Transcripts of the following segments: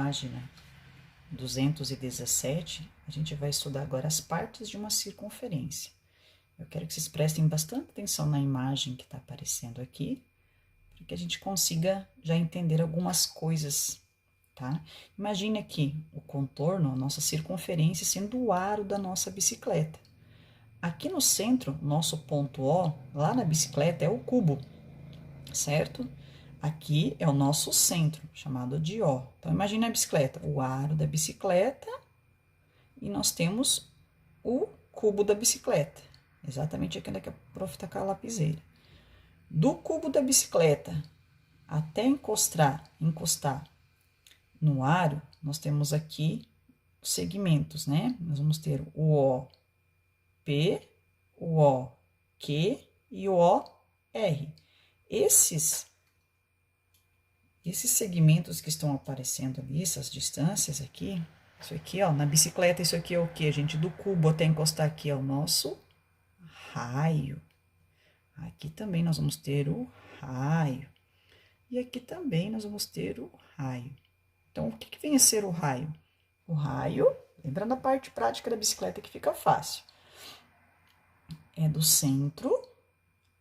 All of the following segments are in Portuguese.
página 217, a gente vai estudar agora as partes de uma circunferência. Eu quero que vocês prestem bastante atenção na imagem que está aparecendo aqui, para que a gente consiga já entender algumas coisas, tá? Imagine aqui o contorno, a nossa circunferência, sendo o aro da nossa bicicleta. Aqui no centro, nosso ponto O, lá na bicicleta, é o cubo, certo? Aqui é o nosso centro, chamado de O. Então, imagine a bicicleta, o aro da bicicleta, e nós temos o cubo da bicicleta. Exatamente aqui onde a prof tá com a lapiseira. Do cubo da bicicleta até encostar no aro, nós temos aqui os segmentos, né? Nós vamos ter o OP, o OQ e o OR. Esses segmentos que estão aparecendo ali, essas distâncias aqui, isso aqui, ó, na bicicleta, isso aqui é o quê, gente? Do cubo até encostar aqui é o nosso raio. Aqui também nós vamos ter o raio. E aqui também nós vamos ter o raio. Então, o que vem a ser o raio? O raio, lembrando a parte prática da bicicleta que fica fácil, é do centro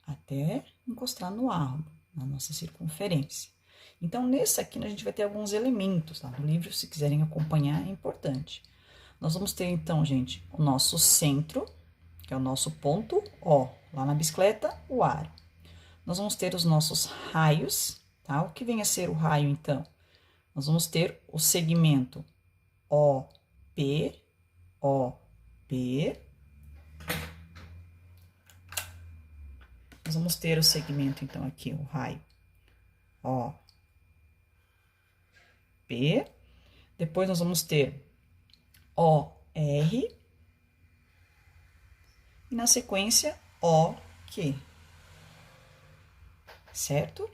até encostar no aro, na nossa circunferência. Então, nesse aqui, a gente vai ter alguns elementos, tá? No livro, se quiserem acompanhar, é importante. Nós vamos ter, então, gente, o nosso centro, que é o nosso ponto O. Lá na bicicleta, o aro. Nós vamos ter os nossos raios, tá? O que vem a ser o raio, então? Nós vamos ter o segmento OP, OP. Nós vamos ter o segmento, então, aqui, o raio OP. Depois, nós vamos ter OR. E, na sequência, OQ. Certo?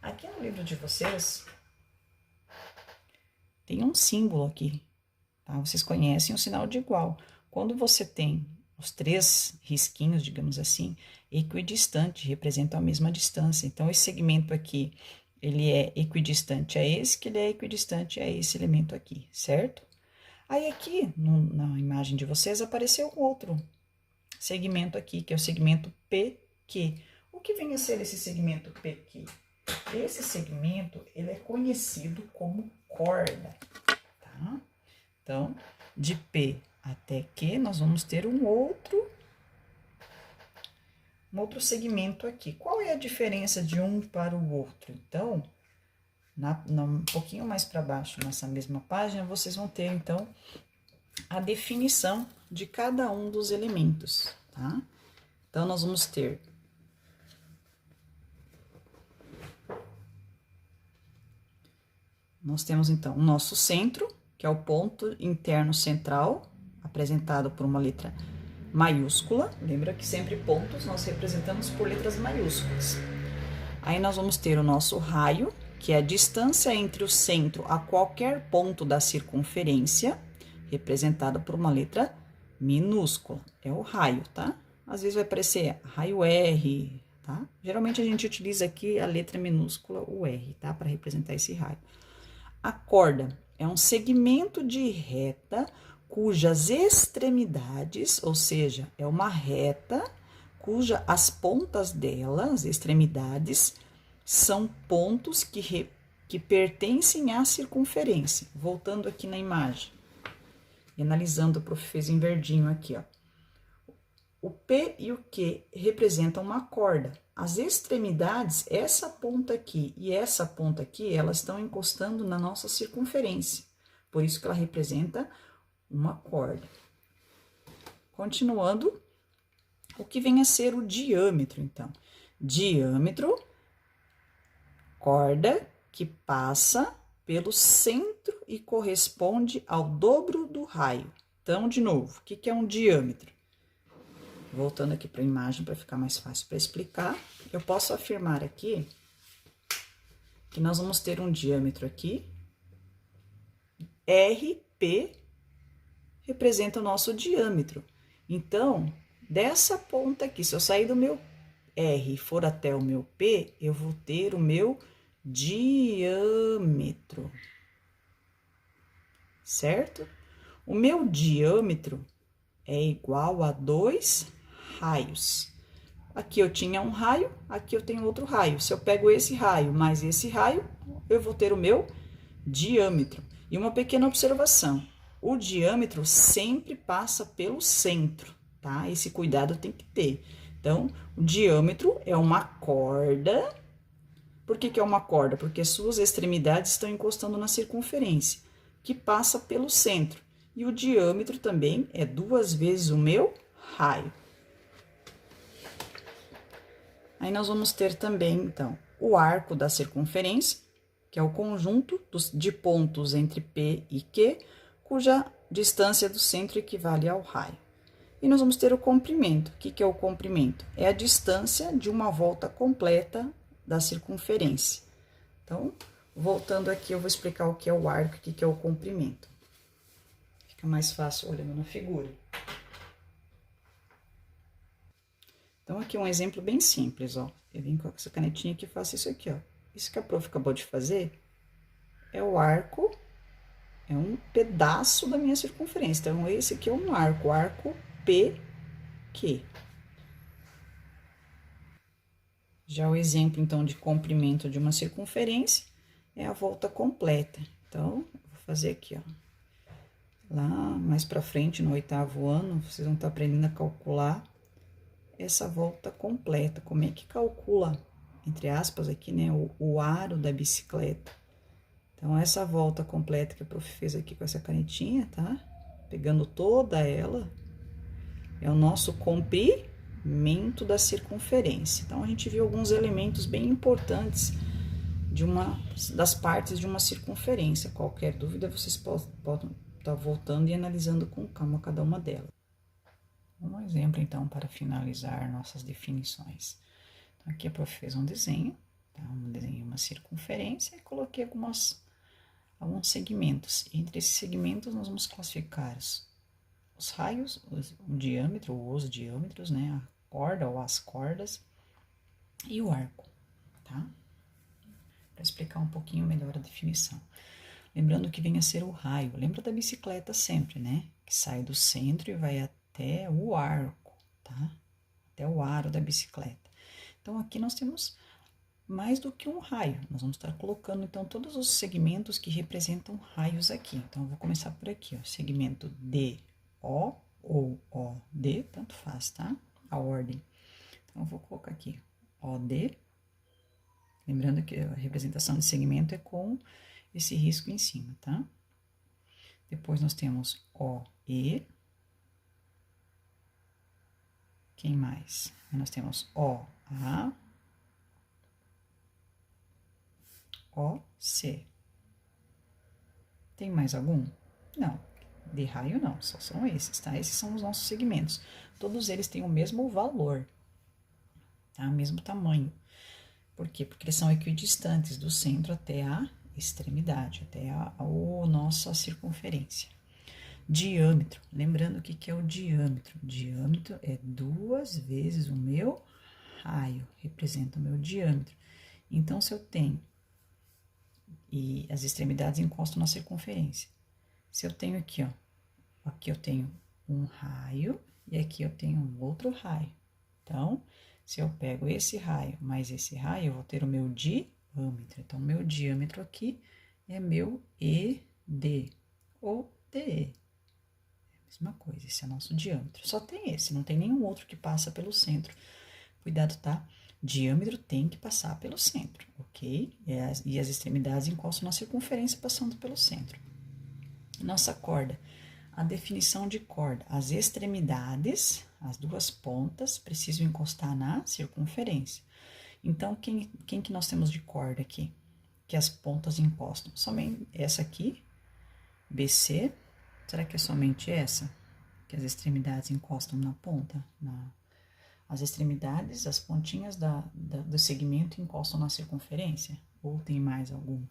Aqui no livro de vocês, tem um símbolo aqui, tá? Vocês conhecem o sinal de igual. Quando você tem os três risquinhos, digamos assim, equidistante, representam a mesma distância. Então, esse segmento aqui, ele é equidistante a esse, que ele é equidistante a esse elemento aqui, certo? Aí, aqui, na imagem de vocês, apareceu um outro segmento aqui, que é o segmento PQ. O que vem a ser esse segmento PQ? Esse segmento, ele é conhecido como corda, tá? Então, de P até Q, nós vamos ter um outro segmento aqui. Qual é a diferença de um para o outro? Então, um pouquinho mais para baixo, nessa mesma página, vocês vão ter, então, a definição de cada um dos elementos, tá? Então, nós vamos ter nós temos, então, o nosso centro, que é o ponto interno central, apresentado por uma letra maiúscula. Lembra que sempre pontos nós representamos por letras maiúsculas. Aí, nós vamos ter o nosso raio, que é a distância entre o centro a qualquer ponto da circunferência, representada por uma letra minúscula. É o raio, tá? Às vezes vai aparecer raio R, tá? Geralmente, a gente utiliza aqui a letra minúscula, o R, tá? Para representar esse raio. A corda é um segmento de reta cujas extremidades, ou seja, é uma reta cuja as pontas dela, as extremidades, são pontos que pertencem à circunferência. Voltando aqui na imagem e analisando, o prof fez em verdinho aqui, ó. O P e o Q representam uma corda. As extremidades, essa ponta aqui e essa ponta aqui, elas estão encostando na nossa circunferência. Por isso que ela representa uma corda. Continuando, o que vem a ser o diâmetro, então? Diâmetro, corda que passa pelo centro e corresponde ao dobro do raio. Então, de novo, o que é um diâmetro? Voltando aqui para a imagem, para ficar mais fácil para explicar, eu posso afirmar aqui que nós vamos ter um diâmetro aqui, RP representa o nosso diâmetro. Então, dessa ponta aqui, se eu sair do meu R e for até o meu P, eu vou ter o meu diâmetro. certo? O meu diâmetro é igual a 2 raios. Aqui eu tinha um raio, aqui eu tenho outro raio. Se eu pego esse raio mais esse raio, eu vou ter o meu diâmetro. E uma pequena observação: o diâmetro sempre passa pelo centro, tá? Esse cuidado tem que ter. Então, o diâmetro é uma corda. Por que que é uma corda? Porque suas extremidades estão encostando na circunferência, que passa pelo centro. E o diâmetro também é 2 vezes o meu raio. Aí, nós vamos ter também, então, o arco da circunferência, que é o conjunto de pontos entre P e Q, cuja distância do centro equivale ao raio. E nós vamos ter o comprimento. O que é o comprimento? É a distância de uma volta completa da circunferência. Então, voltando aqui, eu vou explicar o que é o arco e o que é o comprimento. Fica mais fácil olhando na figura. Então, aqui é um exemplo bem simples, ó. Eu vim com essa canetinha aqui e faço isso aqui, ó. Isso que a prof acabou de fazer é o arco, é um pedaço da minha circunferência. Então, esse aqui é um arco, o arco PQ. Já o exemplo, então, de comprimento de uma circunferência é a volta completa. Então, eu vou fazer aqui, ó. Lá mais pra frente, no 8º ano, vocês vão estar aprendendo a calcular essa volta completa. Como é que calcula, entre aspas, aqui, né, o aro da bicicleta. Então, essa volta completa que a prof fez aqui com essa canetinha, tá? Pegando toda ela, é o nosso comprimento da circunferência. Então, a gente viu alguns elementos bem importantes das partes de uma circunferência. Qualquer dúvida, vocês podem estar voltando e analisando com calma cada uma delas. Um exemplo, então, para finalizar nossas definições. Então, aqui a prof fez um desenho, tá? Um desenho de uma circunferência e coloquei alguns segmentos. Entre esses segmentos, nós vamos classificar os raios, o diâmetro, ou os diâmetros, né? A corda ou as cordas e o arco, tá? Para explicar um pouquinho melhor a definição. Lembrando que vem a ser o raio. Lembra da bicicleta sempre, né? Que sai do centro e vai até o arco, tá? Até o aro da bicicleta. Então, aqui nós temos mais do que um raio. Nós vamos estar colocando, então, todos os segmentos que representam raios aqui. Então, eu vou começar por aqui, ó. Segmento DO ou OD, tanto faz, tá? A ordem. Então, eu vou colocar aqui OD. Lembrando que a representação de segmento é com esse risco em cima, tá? Depois, nós temos OE. Quem mais? Nós temos OA. OC. Tem mais algum? Não. De raio, não. Só são esses, tá? Esses são os nossos segmentos. Todos eles têm o mesmo valor, tá? O mesmo tamanho. Por quê? Porque eles são equidistantes do centro até a extremidade, até a nossa circunferência. Diâmetro. Lembrando o que é o diâmetro. O diâmetro é 2 vezes o meu raio. Representa o meu diâmetro. Então, se eu tenho e as extremidades encostam na circunferência. Se eu tenho aqui, ó, aqui eu tenho um raio e aqui eu tenho um outro raio. Então, se eu pego esse raio mais esse raio, eu vou ter o meu diâmetro. Então, meu diâmetro aqui é meu ED ou DE. É a mesma coisa, esse é o nosso diâmetro. Só tem esse, não tem nenhum outro que passa pelo centro. Cuidado, tá? Diâmetro tem que passar pelo centro, ok? E as extremidades encostam na circunferência passando pelo centro. Nossa corda. A definição de corda. As extremidades, as duas pontas, precisam encostar na circunferência. Então, quem que nós temos de corda aqui? Que as pontas encostam? Somente essa aqui, BC. Será que é somente essa? Que as extremidades encostam na ponta? As extremidades, as pontinhas do segmento encostam na circunferência? Ou tem mais algum?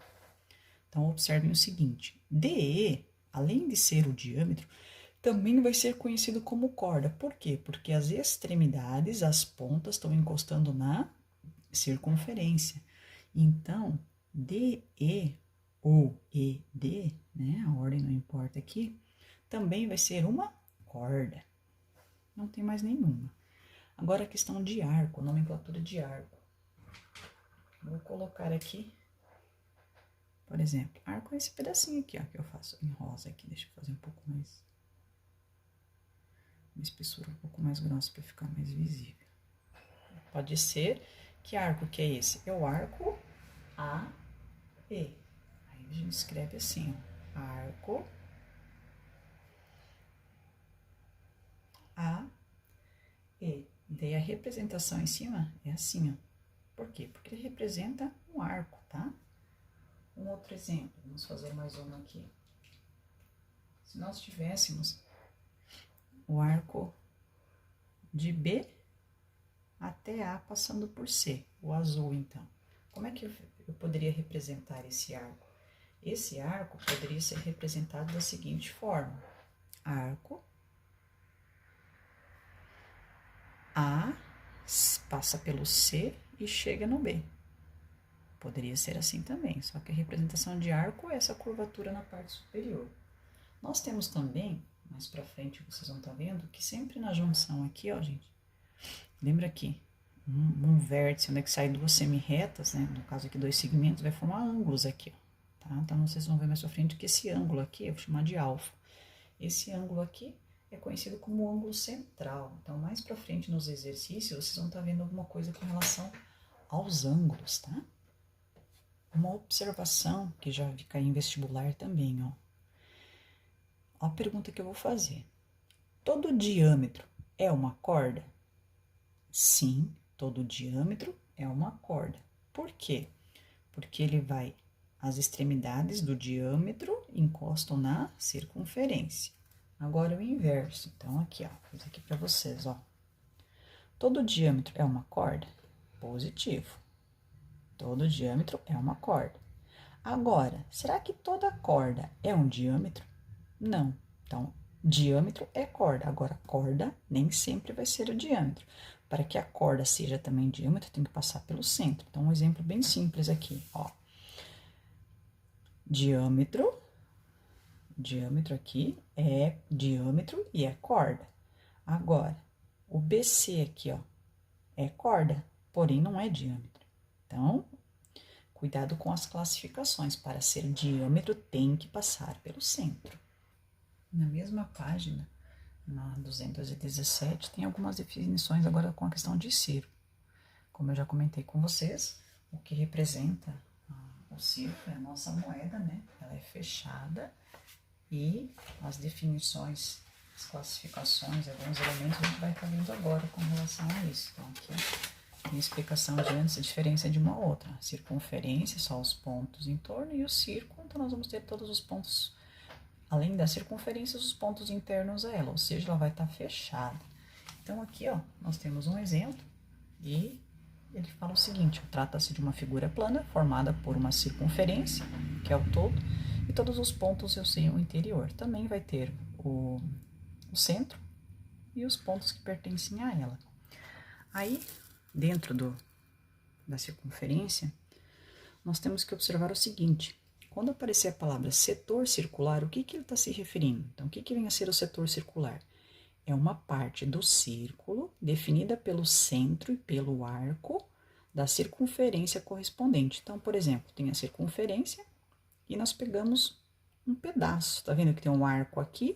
Então, observem o seguinte. DE, além de ser o diâmetro, também vai ser conhecido como corda. Por quê? Porque as extremidades, as pontas, estão encostando na circunferência. Então, DE ou E, D, né? A ordem não importa aqui, também vai ser uma corda. Não tem mais nenhuma. Agora a questão de arco, nomenclatura de arco. Vou colocar aqui, por exemplo, arco é esse pedacinho aqui, ó, que eu faço em rosa aqui. Deixa eu fazer um pouco mais, uma espessura um pouco mais grossa para ficar mais visível. Pode ser que arco que é esse? É o arco A, E. Aí a gente escreve assim, ó, arco A, E. Daí a representação em cima é assim, ó. Por quê? Porque ele representa um arco, tá? Um outro exemplo, vamos fazer mais uma aqui. Se nós tivéssemos o arco de B até A passando por C, o azul então. Como é que eu poderia representar esse arco? Esse arco poderia ser representado da seguinte forma: arco A passa pelo C e chega no B. Poderia ser assim também, só que a representação de arco é essa curvatura na parte superior. Nós temos também, mais pra frente vocês vão estar vendo, que sempre na junção aqui, ó, gente, lembra aqui, um vértice onde é que sai duas semi-retas, né, no caso aqui 2 segmentos, vai formar ângulos aqui, ó, tá? Então vocês vão ver mais pra frente que esse ângulo aqui, eu vou chamar de alfa. Esse ângulo aqui é conhecido como ângulo central. Então, mais pra frente nos exercícios, vocês vão estar vendo alguma coisa com relação aos ângulos, tá? Uma observação que já vi cair em vestibular também, ó. Ó a pergunta que eu vou fazer. Todo diâmetro é uma corda? Sim, todo diâmetro é uma corda. Por quê? Porque ele vai, as extremidades do diâmetro encostam na circunferência. Agora o inverso. Então, aqui, ó, vou fazer aqui para vocês, ó. Todo diâmetro é uma corda? Positivo. Todo diâmetro é uma corda. Agora, será que toda corda é um diâmetro? Não. Então, diâmetro é corda. Agora, corda nem sempre vai ser o diâmetro. Para que a corda seja também diâmetro, tem que passar pelo centro. Então, um exemplo bem simples aqui, ó. Diâmetro aqui é diâmetro e é corda. Agora, o BC aqui, ó, é corda, porém não é diâmetro. Então, cuidado com as classificações. Para ser diâmetro, tem que passar pelo centro. Na mesma página, na 217, tem algumas definições agora com a questão de círculo. Como eu já comentei com vocês, o que representa o círculo é a nossa moeda, né? Ela é fechada e as definições, as classificações, alguns elementos a gente vai estar vendo agora com relação a isso. Então, aqui tem explicação de antes, a diferença de uma a outra. A circunferência, só os pontos em torno, e o círculo, então nós vamos ter todos os pontos, além da circunferência, os pontos internos a ela, ou seja, ela vai estar fechada. Então, aqui, ó, nós temos um exemplo e ele fala o seguinte: trata-se de uma figura plana formada por uma circunferência, que é o todo, e todos os pontos eu sei o interior. Também vai ter o centro e os pontos que pertencem a ela. Aí, dentro da circunferência, nós temos que observar o seguinte: quando aparecer a palavra setor circular, o que ele está se referindo? Então, o que vem a ser o setor circular? É uma parte do círculo definida pelo centro e pelo arco da circunferência correspondente. Então, por exemplo, tem a circunferência e nós pegamos um pedaço, tá vendo que tem um arco aqui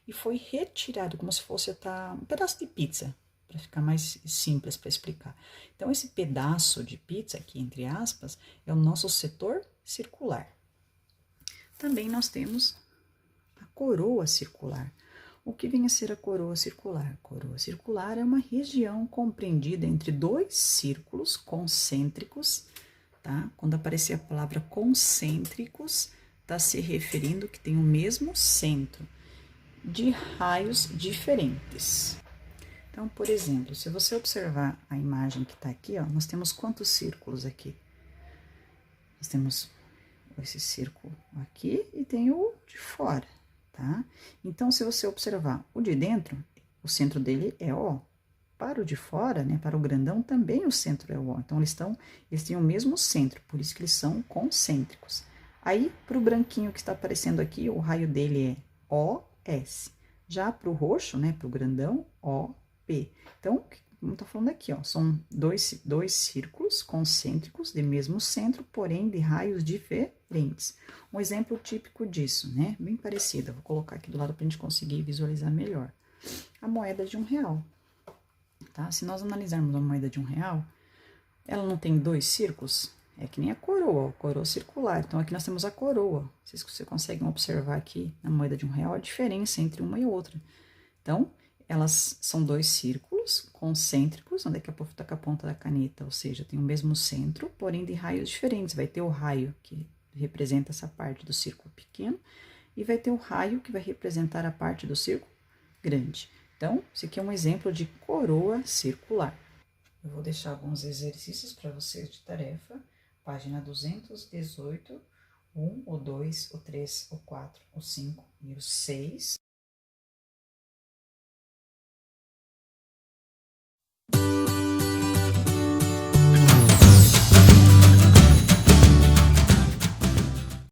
e foi retirado como se fosse um pedaço de pizza, para ficar mais simples para explicar. Então, esse pedaço de pizza aqui, entre aspas, é o nosso setor circular. Também nós temos a coroa circular. O que vem a ser a coroa circular? Coroa circular é uma região compreendida entre dois círculos concêntricos, tá? Quando aparecer a palavra concêntricos, está se referindo que tem o mesmo centro, de raios diferentes. Então, por exemplo, se você observar a imagem que está aqui, ó, nós temos quantos círculos aqui? Nós temos esse círculo aqui e tem o de fora, tá? Então, se você observar o de dentro, o centro dele é O. Para o de fora, né, para o grandão, também o centro é O. Então, eles têm o mesmo centro, por isso que eles são concêntricos. Aí, para o branquinho que está aparecendo aqui, o raio dele é OS. Já para o roxo, né, para o grandão, OP. Então, como tá falando aqui, ó, são dois círculos concêntricos de mesmo centro, porém de raios diferentes. Um exemplo típico disso, né, bem parecido. Vou colocar aqui do lado para a gente conseguir visualizar melhor. A moeda de R$1, tá? Se nós analisarmos a moeda de R$1, ela não tem dois círculos? É que nem a coroa circular. Então, aqui nós temos a coroa. Não sei se vocês conseguem observar aqui na moeda de R$1 a diferença entre uma e outra. Então, elas são dois círculos concêntricos, onde é que a tá com a ponta da caneta, ou seja, tem o mesmo centro, porém de raios diferentes. Vai ter o raio que representa essa parte do círculo pequeno e vai ter o raio que vai representar a parte do círculo grande. Então, esse aqui é um exemplo de coroa circular. Eu vou deixar alguns exercícios para vocês de tarefa, página 218, 1, o 2, o 3, o 4, o 5 e o 6.